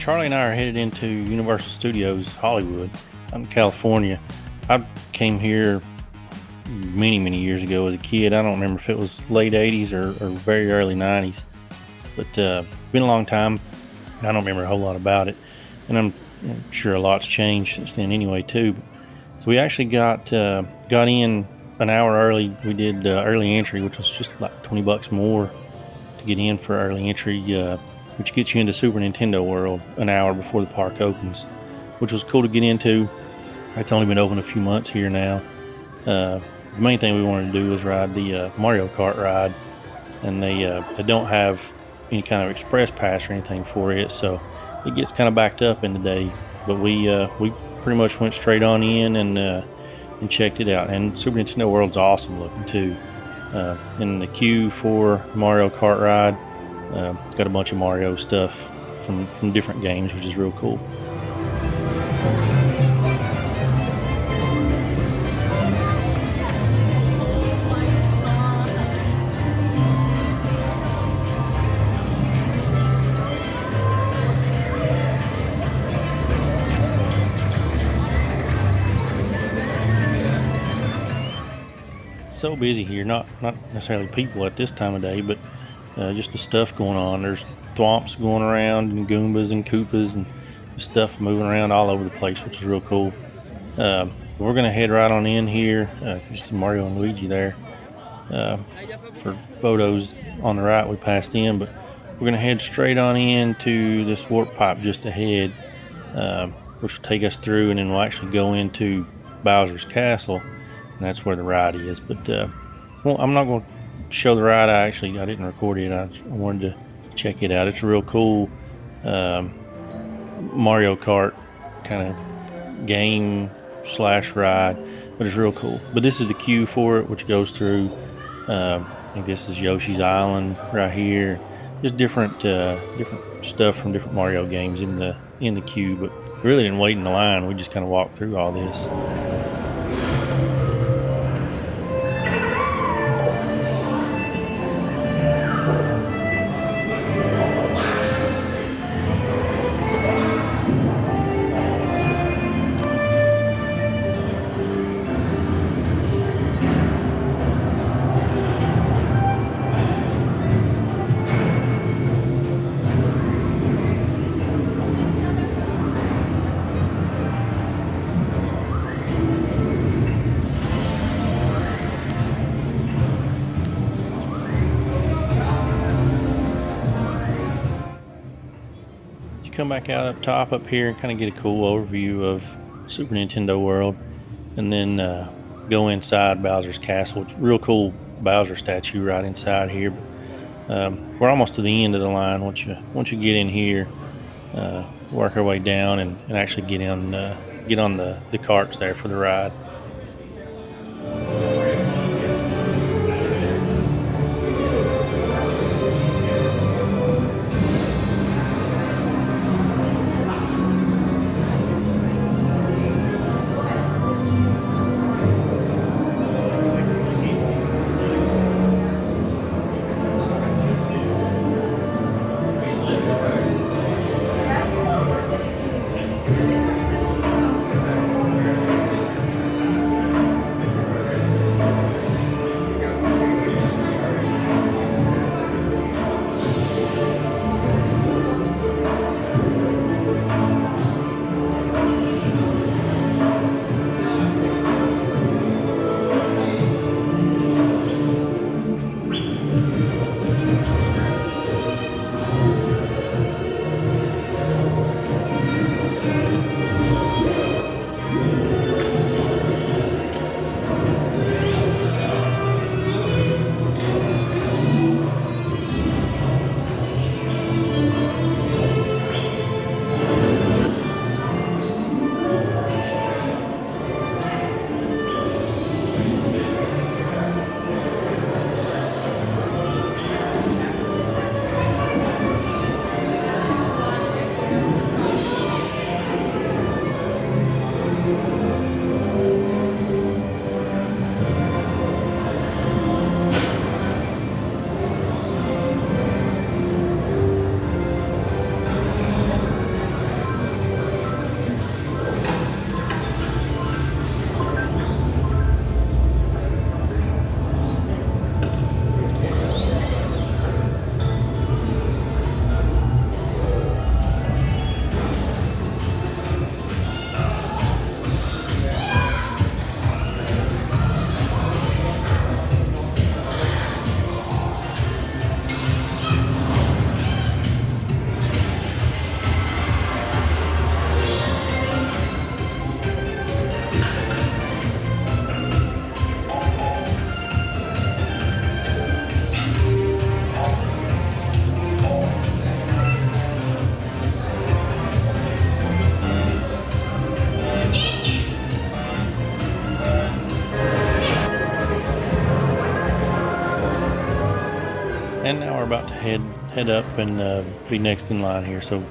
Charlie and I are headed into Universal Studios Hollywood out in California. I came here many years ago as a kid. I don't remember if it was late 80s or very early 90s, but been a long time. I don't remember a whole lot about it, and I'm sure a lot's changed since then anyway too. So we actually got in an hour early. We did early entry, which was just like $20 more to get in for early entry, which gets you into Super Nintendo World an hour before the park opens, which was cool to get into. It's only been open a few months here now. The main thing we wanted to do was ride the Mario Kart ride, and they don't have any kind of express pass or anything for it, so it gets kind of backed up in the day. But we pretty much went straight on in and checked it out. And Super Nintendo World's awesome looking too. In the queue for Mario Kart ride, it's got a bunch of Mario stuff from different games, which is real cool. So busy here, not necessarily people at this time of day, but just the stuff going on. There's thwomps going around and Goombas and Koopas and stuff moving around all over the place, which is real cool. We're gonna head right on in here. Just Mario and Luigi there for photos on the right. We passed in, but we're gonna head straight on into this warp pipe just ahead, which will take us through, and then we'll actually go into Bowser's Castle, and that's where the ride is. But well, I'm not going to show the ride. I didn't record it. I wanted to check it out. It's a real cool Mario Kart kind of game / ride, but it's real cool. But this is the queue for it, which goes through. I think this is Yoshi's Island right here. Just different stuff from different Mario games in the queue. But we really didn't wait in the line. We just kind of walked through all this. Come back out up top up here and kind of get a cool overview of Super Nintendo World, and then go inside Bowser's Castle. It's a real cool Bowser statue right inside here. We're almost to the end of the line. Once you get in here, work our way down and actually get on the carts there for the ride. and now we're about to head up and be next in line here. So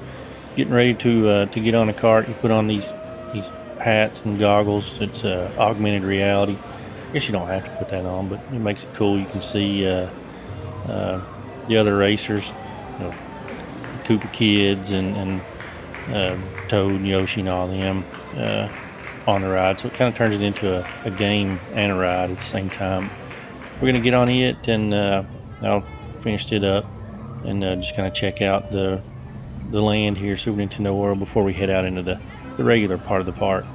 getting ready to get on a cart. You put on these hats and goggles. It's augmented reality. I guess you don't have to put that on, but it makes it cool. You can see the other racers, you know, Koopa Kids and Toad and Yoshi and all them on the ride. So it kind of turns it into a game and a ride at the same time. We're gonna get on it, and I'll finished it up and just kind of check out the land here, Super Nintendo World, before we head out into the regular part of the park.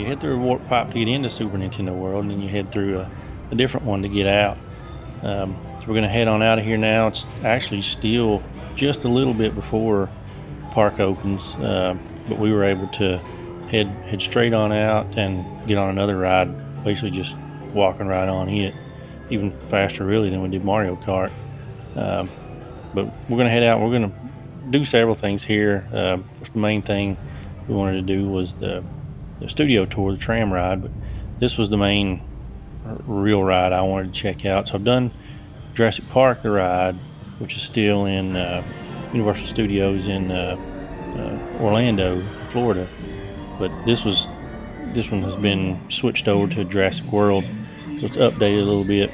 Head through a warp pipe to get into Super Nintendo World, and then you head through a different one to get out. So we're going to head on out of here now. It's actually still just a little bit before park opens, but we were able to head straight on out and get on another ride, basically just walking right on it, even faster really than we did Mario Kart. But we're going to head out. We're going to do several things here. The main thing we wanted to do was the studio tour, the tram ride, but this was the main real ride I wanted to check out. So I've done Jurassic Park the ride, which is still in Universal Studios in Orlando, Florida, but this one has been switched over to Jurassic World, so it's updated a little bit.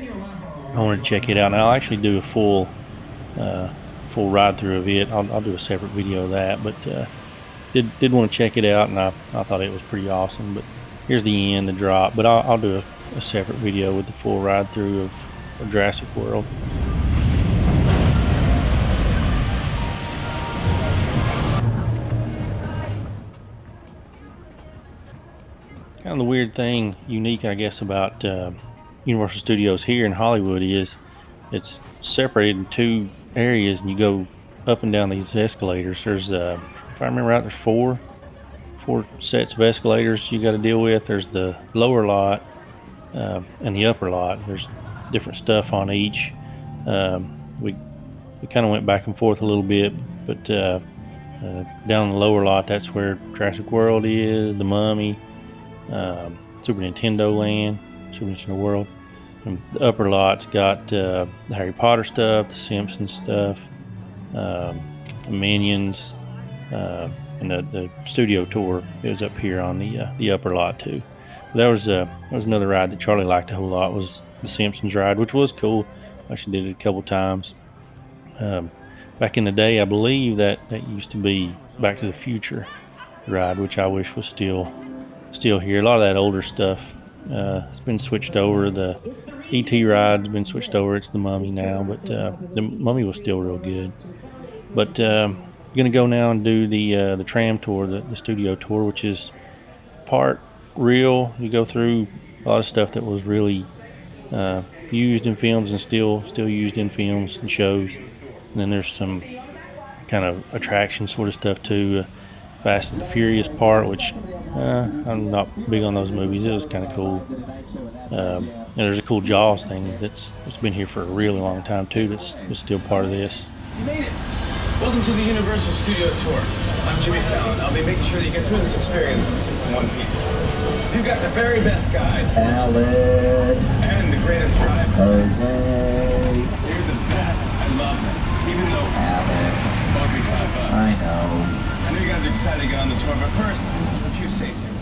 I wanted to check it out, and I'll actually do a full ride through of it. I'll do a separate video of that, but did want to check it out, and I thought it was pretty awesome. But here's the end, the drop. But I'll do a separate video with the full ride through of Jurassic World. Kind of the weird thing, unique I guess, about Universal Studios here in Hollywood is it's separated in two areas, and you go up and down these escalators. There's if I remember right, there's four sets of escalators you got to deal with. There's the lower lot and the upper lot. There's different stuff on each. We kind of went back and forth a little bit, but down the lower lot, that's where Jurassic World is, the Mummy, Super Nintendo Land, Super Nintendo World. And the upper lot's got the Harry Potter stuff, the Simpsons stuff, the Minions, and the studio tour is up here on the upper lot too. That was another ride that Charlie liked a whole lot, was the Simpsons ride, which was cool. I actually did it a couple times. Back in the day, I believe that used to be Back to the Future ride, which I wish was still here. A lot of that older stuff has been switched over. The E.T. ride's been switched over. It's the Mummy now, but the Mummy was still real good. But I'm going to go now and do the tram tour, the studio tour, which is part real. You go through a lot of stuff that was really used in films and still used in films and shows. And then there's some kind of attraction sort of stuff too. Fast and the Furious part, which I'm not big on those movies. It was kind of cool. And there's a cool Jaws thing that's been here for a really long time too. That's still part of this. You made it. Welcome to the Universal Studio Tour. I'm Jimmy Fallon. I'll be making sure that you get through this experience in one piece. You've got the very best guide, Alex, and the greatest driver. Jose. You're the even though Alec, bought me $5. I know. I know you guys are excited to get on the tour, but first, a few safety rules.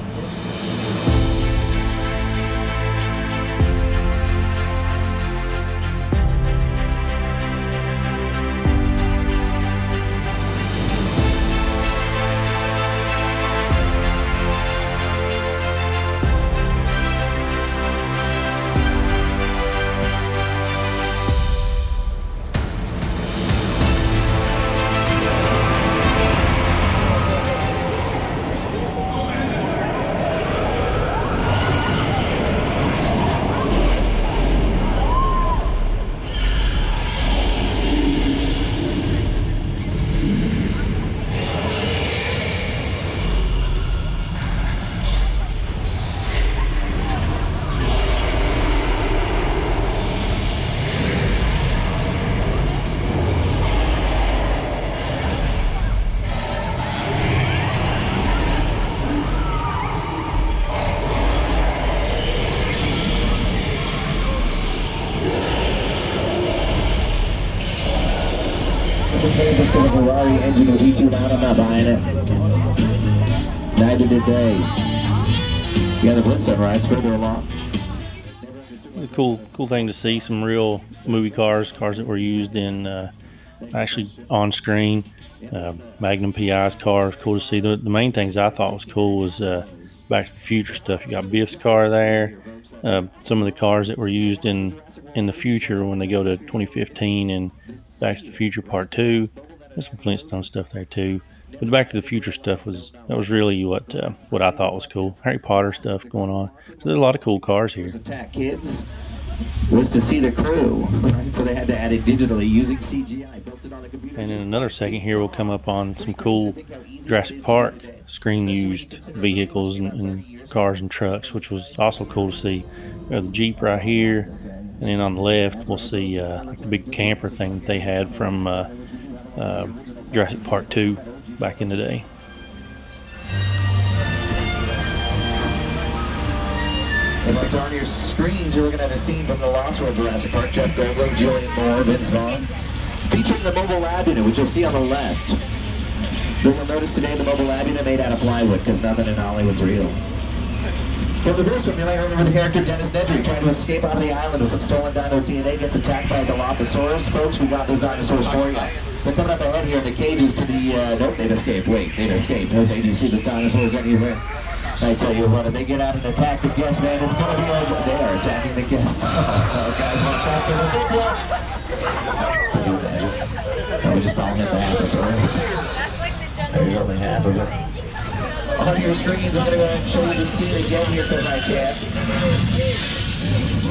Just got a Ferrari engine with V2 out, I'm not buying it. Neither did they. Yeah, the Blitz rides further along. A cool thing to see some real movie cars that were used in actually on screen. Magnum PI's cars, cool to see. The main things I thought was cool was Back to the Future stuff. You got Biff's car there. Some of the cars that were used in the future when they go to 2015 and Back to the Future Part 2. There's some Flintstone stuff there too. But the Back to the Future stuff was really what I thought was cool. Harry Potter stuff going on. So there's a lot of cool cars here. Attack Kids was to see the crew, right? So they had to add it digitally using CGI. Built it on the computer. And in another second here, we'll come up on some cool Jurassic Park screen-used vehicles and cars and trucks, which was also cool to see. We have the Jeep right here, and then on the left, we'll see like the big camper thing that they had from Jurassic Park 2 back in the day. And like on your screens, you're looking at a scene from the Lost World Jurassic Park. Jeff Goldblum, Julian Moore, Vince Vaughn, featuring the mobile lab unit, which you'll see on the left. So you'll notice today the mobile lab unit made out of plywood, because nothing in Hollywood's real. From the first one, you might remember the character Dennis Nedry trying to escape out of the island with some stolen dino DNA, gets attacked by a Dilophosaurus. Folks, we got those dinosaurs for you. They're coming up ahead here in the cages to the, nope, they've escaped. Wait, they've escaped. Jose, do you see those dinosaurs anywhere? I tell you what, if they get out and attack the guests, man, it's gonna be over. They are attacking the guests. Oh, guys, watch out for the big one. Could you imagine? Oh, we just call him the Dilophosaurus. There's only half of it. On your screens, I'm gonna go ahead and show you the scene again here because I can.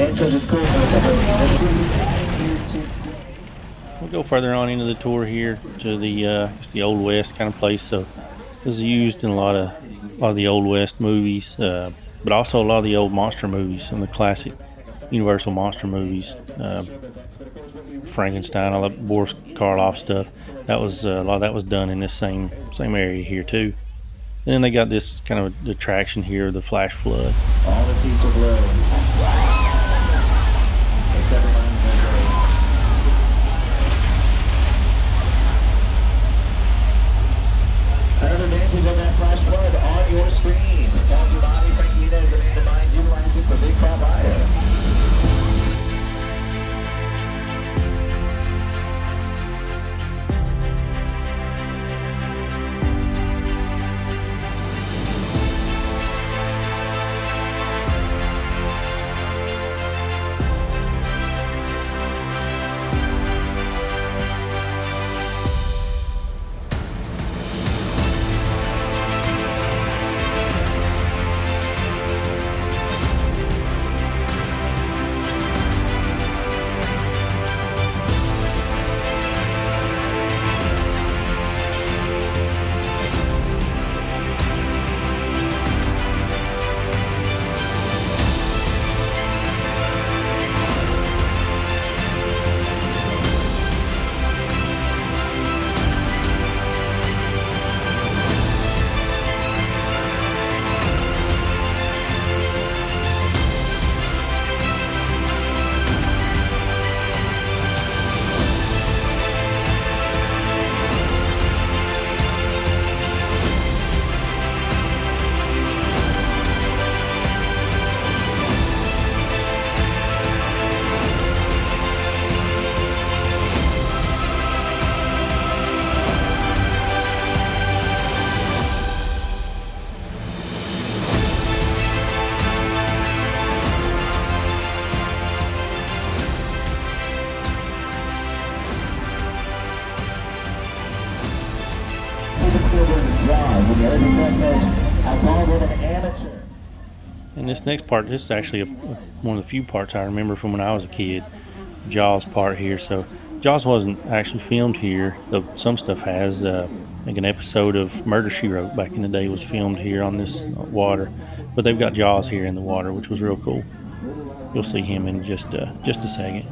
And because it's cool for a couple of reasons. We'll go further on into the tour here to the Old West kind of place. So this is used in a lot of the Old West movies, but also a lot of the old monster movies, some of the classic Universal monster movies, Frankenstein, all that Boris Karloff stuff. That was a lot of that was done in this same area here too. And then they got this kind of attraction here, the flash flood. All the seats are blue. Except for mine. Another advantage of that flash flood on your screens. Calls your body, Frankie Inez, and Amanda Mines utilizing for Big Fat Liar. And this next part, this is actually one of the few parts I remember from when I was a kid. Jaws part here. So Jaws wasn't actually filmed here, though some stuff has. I think an episode of Murder She Wrote back in the day was filmed here on this water, but they've got Jaws here in the water, which was real cool. You'll see him in just a second.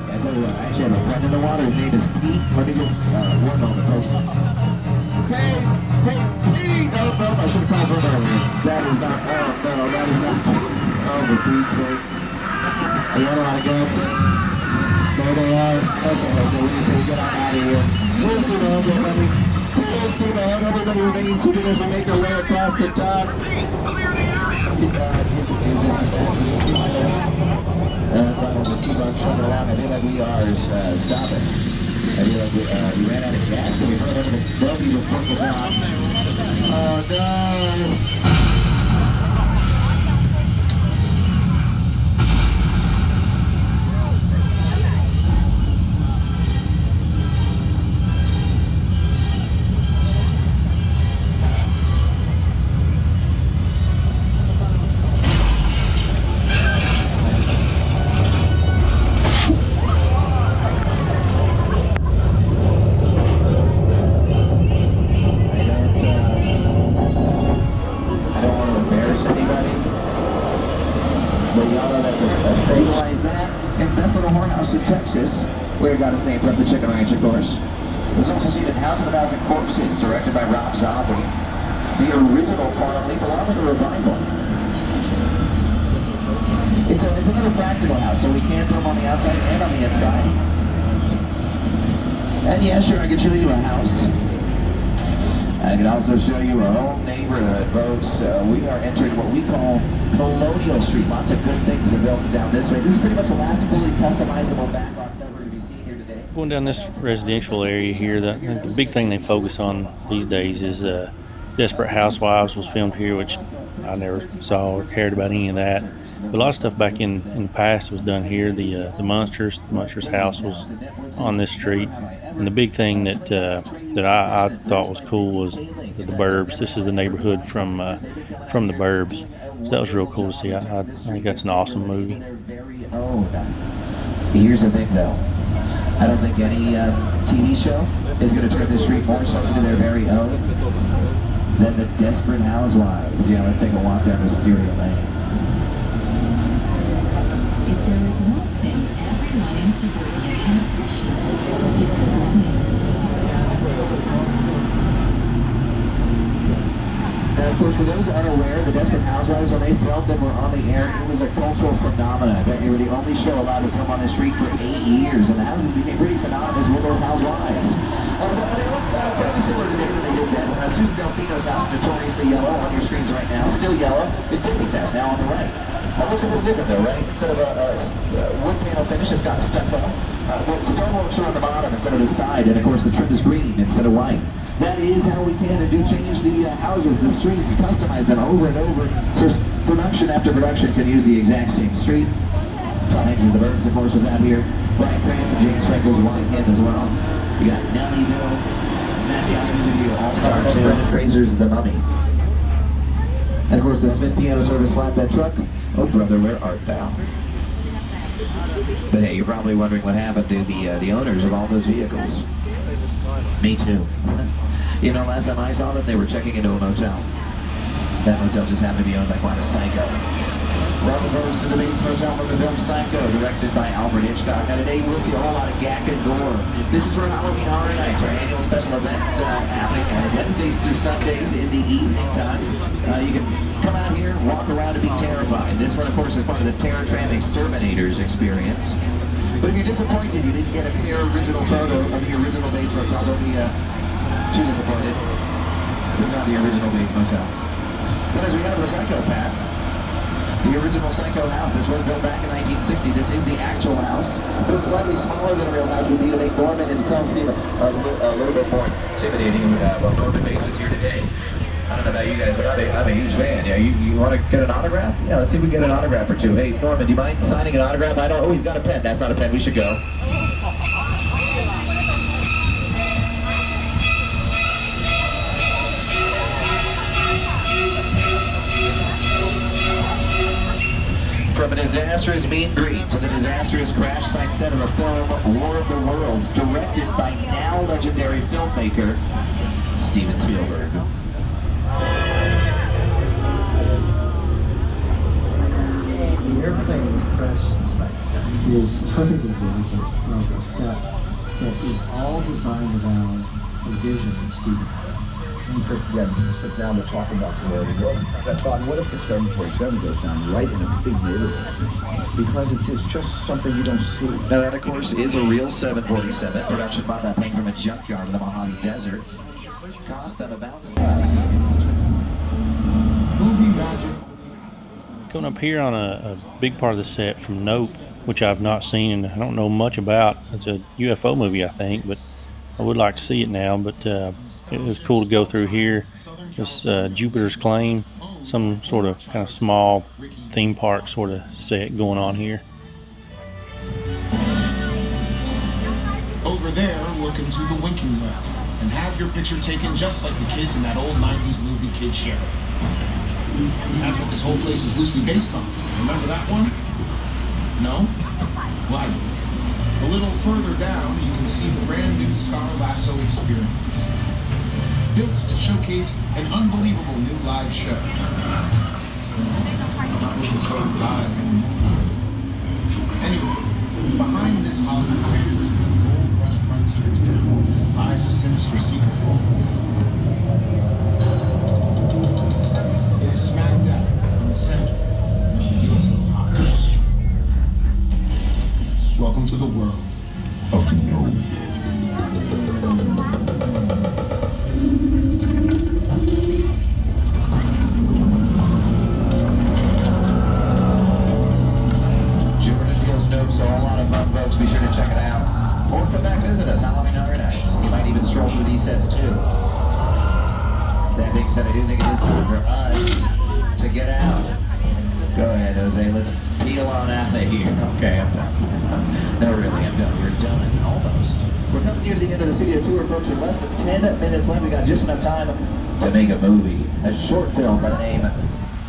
I tell you what, I actually have a friend in the water. His name is Pete. Let me just one moment, folks. Hey, Pete! No, I should have called him earlier. That is not. Oh no, that is not. Oh, for Pete's sake. He had a lot of guts. There they are. Okay, so we say get on out of here. Full speed on, everybody. Full speed on. Everybody remain seated as we make our way across the top. Is this as fast as it's that's why we'll just keep on chugging along. I feel like we are stopping. I feel like we ran out of gas. We heard over the buggy was taking off. Oh no! Where it got its name from, the Chicken Ranch, of course. It was also seen in House of a Thousand Corpses, directed by Rob Zombie. The original Quantum Leap, along with the revival. It's another practical house, so we can film on the outside and on the inside. And yeah, sure, I can show you a house. I can also show you our own neighborhood, folks. We are entering what we call Colonial Street. Lots of good things are built down this way. This is pretty much the last fully customizable backlots ever to be seen here today. Going down this residential area here, the big thing they focus on these days is Desperate Housewives was filmed here, which I never saw or cared about any of that. But a lot of stuff back in the past was done here. The Munsters house was on this street, and the big thing that I thought was cool was the Burbs. This is the neighborhood from the Burbs, so that was real cool to see. I think that's an awesome movie. Here's the thing, though. I don't think any TV show is going to turn this street more so into their very own than the Desperate Housewives. Yeah, let's take a walk down Wisteria Lane. If there is one thing everyone in suburbia can appreciate, it's a Now, of course, for those unaware, the Desperate Housewives, when they filmed and were on the air, it was a cultural phenomenon. They were the only show allowed to film on the street for 8 years, and the houses became pretty synonymous with those housewives. But they look fairly similar today than they did then. Susan Delfino's house, notoriously yellow on your screens right now, still yellow. It's Tiffany's house now on the right. It looks a little different though, right? Instead of a wood panel finish, it's got stucco. Stoneworks are on the bottom instead of the side, and of course the trim is green instead of white. That is how we can and do change the houses, the streets, customize them over and over, so production after production can use the exact same street. Tom Hanks of the Burbs, of course, was out here. Bryan Cranston, James Franco's wine him as well. We got Nellyville, Snatch House Music Video All-Star 2, Brendan Fraser's The Mummy. And of course the Smith Piano Service flatbed truck. Oh brother, where art thou? But hey, you're probably wondering what happened to the owners of all those vehicles. Me too. You know, last time I saw them, they were checking into a motel. That motel just happened to be owned by quite a psycho. Welcome folks to the Bates Motel from the film Psycho, directed by Alfred Hitchcock. Now today you will see a whole lot of gack and gore. This is for Halloween Horror Nights, our annual special event happening Wednesdays through Sundays in the evening times. You can come out here, walk around and be terrified. This one, of course, is part of the Terror Tram Exterminators experience. But if you're disappointed you didn't get a clear original photo of the original Bates Motel, don't be too disappointed. It's not the original Bates Motel. But as we have the Psycho path, the original Psycho house, this was built back in 1960. This is the actual house, but it's slightly smaller than a real house would be to make Norman himself seem a little bit more intimidating. Well, Norman Bates is here today. I don't know about you guys, but I'm a huge fan. Yeah, you want to get an autograph? Yeah, let's see if we can get an autograph or two. Hey, Norman, do you mind signing an autograph? I don't. Oh, he's got a pen. That's not a pen. We should go. From a disastrous meet and greet to the disastrous crash site set of a film, War of the Worlds, directed by now legendary filmmaker Steven Spielberg. The airplane crash site is a perfect example of a set that is all designed around a vision of Steven. And to sit down to talk about the world of world. I thought, what if the 747 goes down right in a big neighborhood? Because it's just something you don't see. Now that, of course, is a real 747. Production bought that thing from a junkyard in the Mojave Desert. Cost them about $60 million. Movie magic. Going up here on a big part of the set from Nope, which I've not seen and I don't know much about. It's a UFO movie, I think, but I would like to see it now. But it was cool to go through here. This Jupiter's Claim, some sort of kind of small theme park sort of set going on here. Over there, look into the winking well and have your picture taken just like the kids in that old 90s movie Kid Show. That's what this whole place is loosely based on. Remember that one? No? Why? A little further down, you can see the brand new Scar Lasso experience. Built to showcase an unbelievable new live show. I'm not looking so live anymore. Anyway, behind this Hollywood fantasy, gold rush frontier town, lies a sinister secret. It is smack dab in the center of the UFO hotspot. Welcome to the world of no. Jupiter Feels Nope, so a lot of fun, folks. Be sure to check it out. Or come back and visit us Halloween Horror Nights. You might even stroll through these sets too. That being said, I do think it is time for us to get out. Go ahead, Jose. Let's peel on out of here. Okay, I'm done. No, really, I'm done. We're done. Almost. We're coming near the end of the studio tour, folks. With less than 10 minutes left, we got just enough time to make a movie. A short film by the name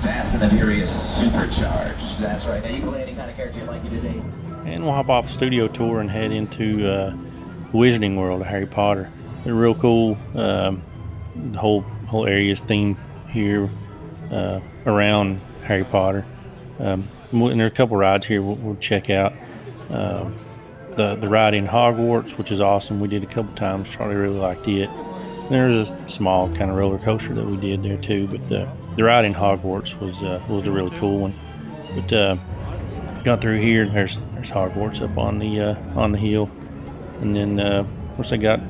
Fast and the Furious Supercharged. That's right. Now you can play any kind of character you like today. And we'll hop off the studio tour and head into the Wizarding World of Harry Potter. They're real cool. The whole area is themed here around Harry Potter. And there's a couple rides here we'll check out. The ride in Hogwarts, which is awesome. We did a couple times. Charlie really liked it. And there's a small kind of roller coaster that we did there too. But the ride in Hogwarts was a really cool one. But got through here. There's Hogwarts up on the hill, and then of course they got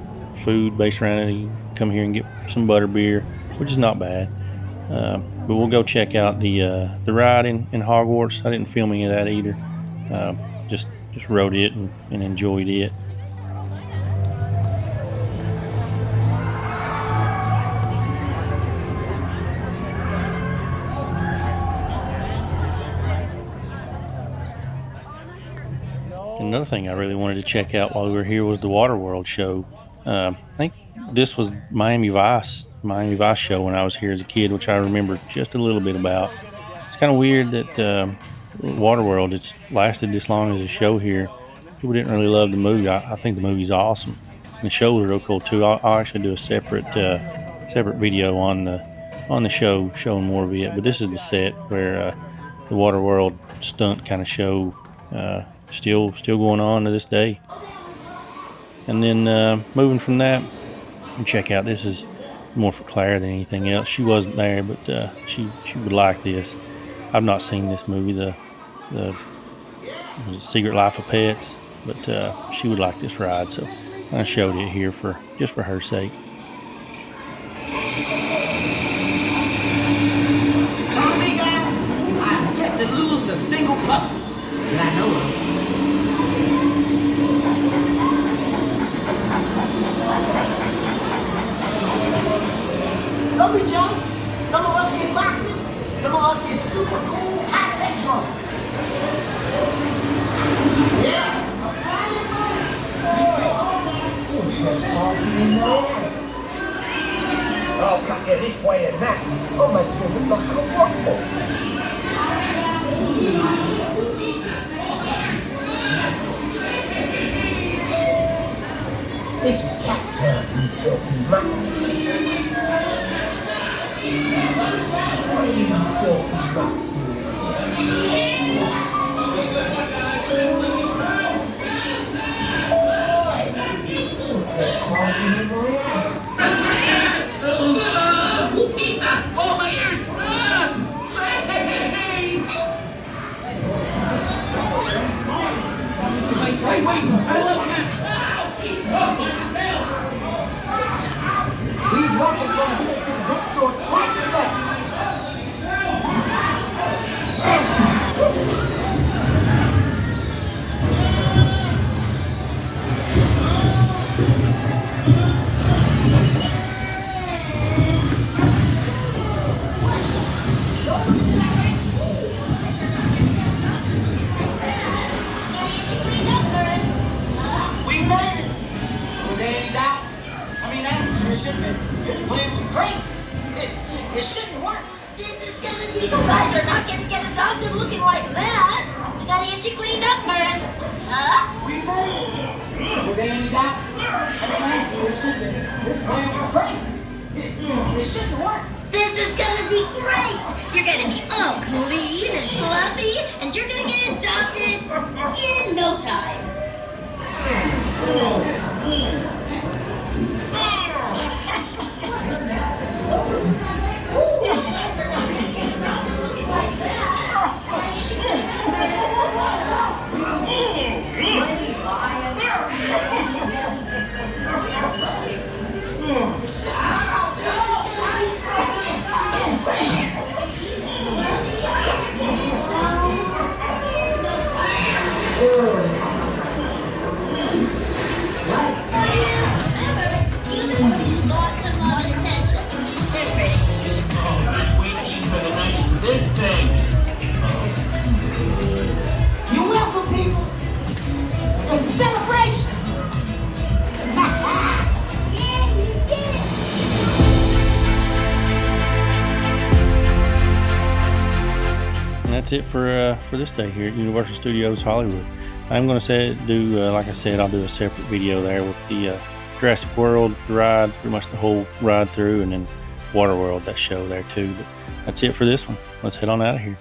food based around it. You can come here and get some butterbeer, which is not bad. But we'll go check out the ride in Hogwarts. I didn't film any of that either. Just rode it and enjoyed it. Another thing I really wanted to check out while we were here was the Waterworld show. I think this was Miami Vice show when I was here as a kid, which I remember just a little bit about. It's kind of weird that Waterworld, it's lasted this long as a show here. People didn't really love the movie. I think the movie's awesome. And the show was real cool too. I'll actually do a separate video on the show showing more of it. But this is the set where the Waterworld stunt kind of show still going on to this day. And then moving from that, check out, this is more for Claire than anything else. She wasn't there, but she would like this. I've not seen this movie, the Secret Life of Pets, but she would like this ride, so I showed it here just for her sake. Come me, guys. I've yet to lose a single pup that I know of. Don't be jealous. Some of us get boxes. Some of us get super cool high-tech drums. Yeah. Oh, come here this way and that. Oh my goodness, look how wonderful. This is cat turf, you filthy mutts. What are you filthy mutts doing here? Trespassing in my house. Oh, my ears! Wait, I love cats! These rockets want to get us to the bookstore twice as fast! We made it! Was there any doubt? I mean, honestly, there shouldn't have been. This plan was crazy. It shouldn't have worked. This is gonna be. You guys are not gonna get adopted looking like that. I gotta get you cleaned up first. Huh? We made it. Was there any doubt? I mean, honestly, there shouldn't have been. This plan was crazy. It shouldn't have worked. This is gonna be great. You're gonna be all clean and fluffy, and you're gonna get adopted in no time. You're welcome, people. It's a celebration. Yeah, you did it. And that's it for this day here at Universal Studios Hollywood. I'm going to do like I said, I'll do a separate video there with the Jurassic World ride, pretty much the whole ride through, and then Waterworld, that show there too. But that's it for this one. Let's head on out of here.